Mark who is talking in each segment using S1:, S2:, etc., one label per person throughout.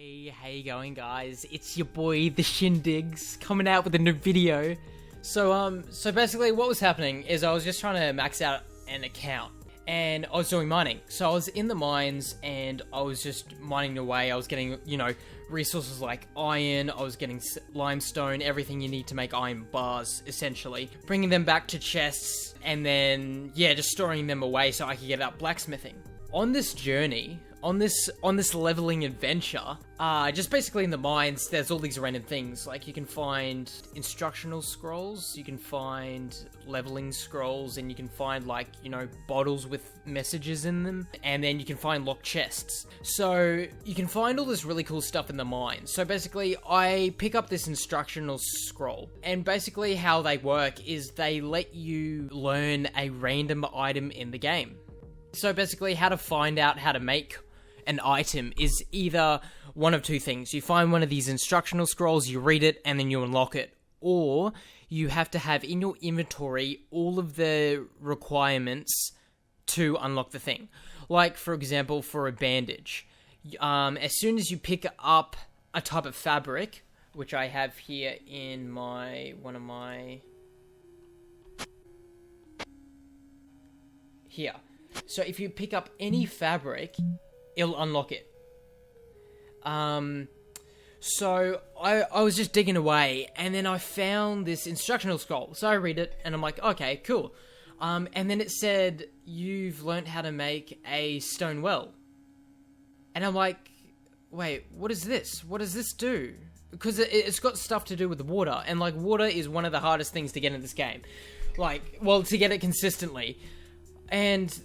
S1: Hey, how you going, guys? It's your boy, the Shindigs, coming out with a new video. So basically what was happening is I was just trying to max out an account, and I was doing mining. So I was in the mines, and I was just mining away. I was getting, resources like iron, I was getting limestone, everything you need to make iron bars, essentially. Bringing them back to chests, and then, just storing them away so I could get out blacksmithing. On this journey, on this leveling adventure, just basically in the mines, there's all these random things. Like, you can find instructional scrolls, you can find leveling scrolls, and you can find, bottles with messages in them, and then you can find locked chests. So, you can find all this really cool stuff in the mines. So basically, I pick up this instructional scroll, and basically how they work is they let you learn a random item in the game. So basically, how to find out how to make an item is either one of two things. You find one of these instructional scrolls, you read it, and then you unlock it. Or you have to have in your inventory all of the requirements to unlock the thing. Like, for example, for a bandage. As soon as you pick up a type of fabric, which I have here in Here. So if you pick up any fabric, it'll unlock it. So I was just digging away, and then I found this instructional scroll. So I read it, and I'm like, okay, cool. And then it said, you've learned how to make a stone well. And I'm like, wait, what is this? What does this do? Because it's got stuff to do with the water, and water is one of the hardest things to get in this game. To get it consistently. And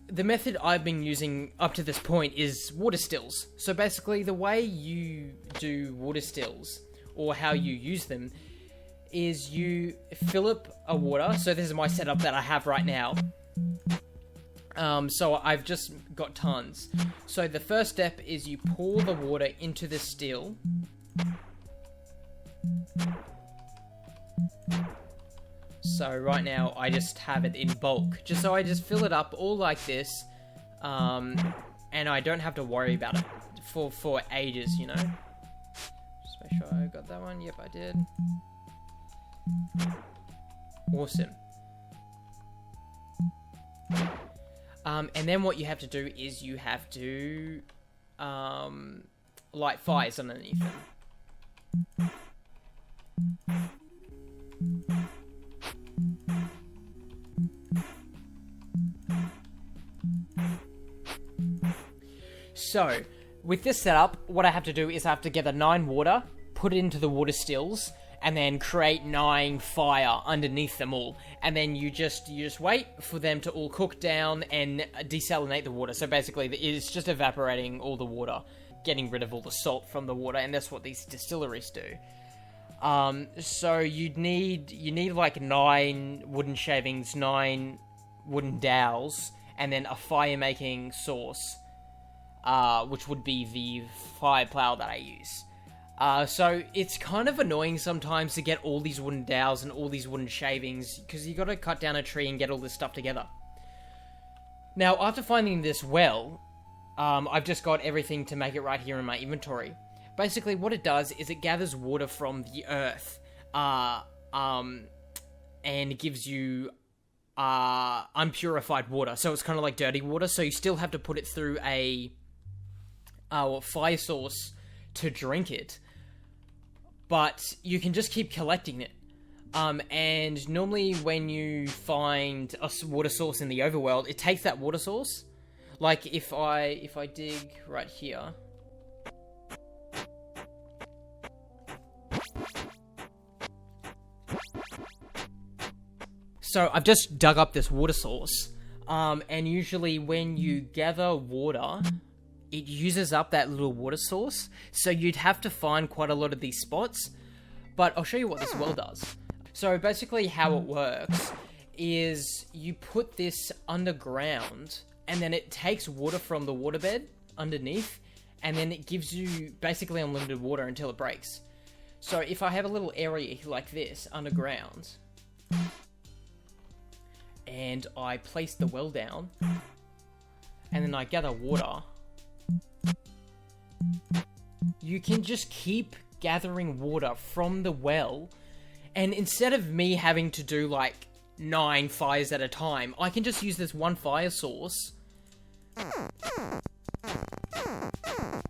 S1: the method I've been using up to this point is water stills. So basically, the way you do water stills, or how you use them, is you fill up a water. So this is my setup that I have right now. So I've just got tons. So the first step is you pour the water into the still. So right now, I just have it in bulk. So I just fill it up all like this, and I don't have to worry about it for ages, Just make sure I got that one. Yep, I did. Awesome. And then what you have to do is you have to light fires underneath them. So, with this setup, what I have to do is I have to gather 9 water, put it into the water stills, and then create 9 fire underneath them all. And then you just wait for them to all cook down and desalinate the water. So basically, it's just evaporating all the water, getting rid of all the salt from the water, and that's what these distilleries do. So you need 9 wooden shavings, 9 wooden dowels, and then a fire-making sauce. Which would be the fire plow that I use. So it's kind of annoying sometimes to get all these wooden dowels and all these wooden shavings, because you gotta cut down a tree and get all this stuff together. Now, after finding this well, I've just got everything to make it right here in my inventory. Basically, what it does is it gathers water from the earth, and it gives you unpurified water. So it's kind of like dirty water, so you still have to put it through a fire source to drink it, but you can just keep collecting it. And normally when you find a water source in the overworld, it takes that water source. Like if I dig right here, so I've just dug up this water source, and usually when you gather water, it uses up that little water source, so you'd have to find quite a lot of these spots, but I'll show you what this well does. So basically how it works is you put this underground, and then it takes water from the waterbed underneath, and then it gives you basically unlimited water until it breaks. So if I have a little area like this underground, and I place the well down, and then I gather water, you can just keep gathering water from the well, and instead of me having to do like 9 fires at a time, I can just use this one fire source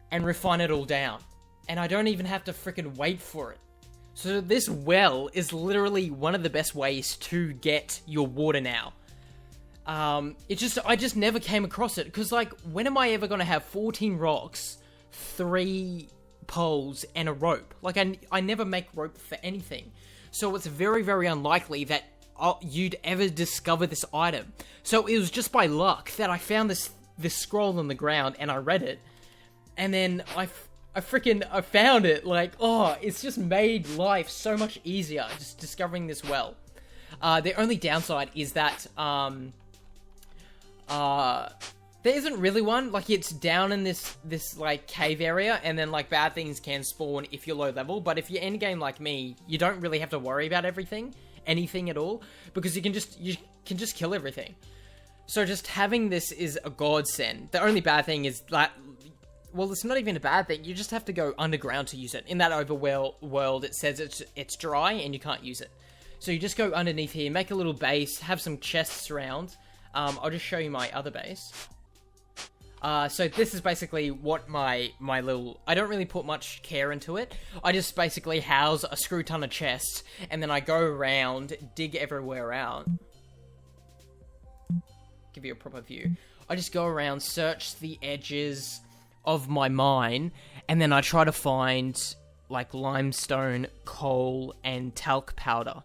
S1: and refine it all down. And I don't even have to freaking wait for it. So this well is literally one of the best ways to get your water now. I just never came across it, because like, when am I ever going to have 14 rocks, 3 poles, and a rope? Like, I never make rope for anything. So it's very, very unlikely that you'd ever discover this item. So it was just by luck that I found this scroll on the ground, and I read it, and then I found it. Like, oh, it's just made life so much easier just discovering this well. The only downside is that there isn't really one. Like, it's down in this like cave area, and then like bad things can spawn if you're low level. But if you're endgame like me, you don't really have to worry about anything at all, because you can just kill everything. So just having this is a godsend. The only bad thing is that, well, it's not even a bad thing. You just have to go underground to use it. In that overworld, it says it's dry and you can't use it. So you just go underneath here, make a little base, have some chests around. I'll just show you my other base. So this is basically what my little... I don't really put much care into it. I just basically house a screw ton of chests, and then I go around, dig everywhere out. Give you a proper view. I just go around, search the edges of my mine, and then I try to find like limestone, coal, and talc powder.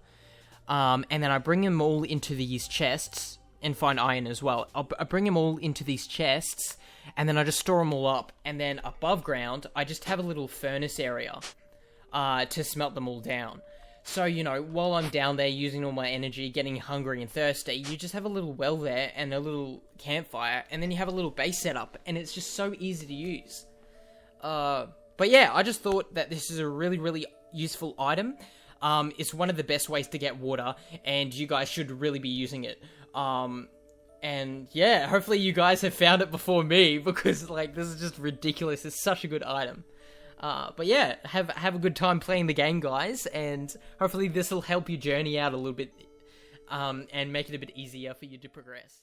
S1: And then I bring them all into these chests, and find iron as well. I bring them all into these chests, and then I just store them all up. And then above ground, I just have a little furnace area to smelt them all down. So, you know, while I'm down there using all my energy, getting hungry and thirsty, you just have a little well there and a little campfire, and then you have a little base set up, and it's just so easy to use. But yeah, I just thought that this is a really, really useful item. It's one of the best ways to get water, and you guys should really be using it. And yeah, hopefully you guys have found it before me, because like, this is just ridiculous. It's such a good item. But yeah, have a good time playing the game, guys, and hopefully this will help you journey out a little bit, and make it a bit easier for you to progress.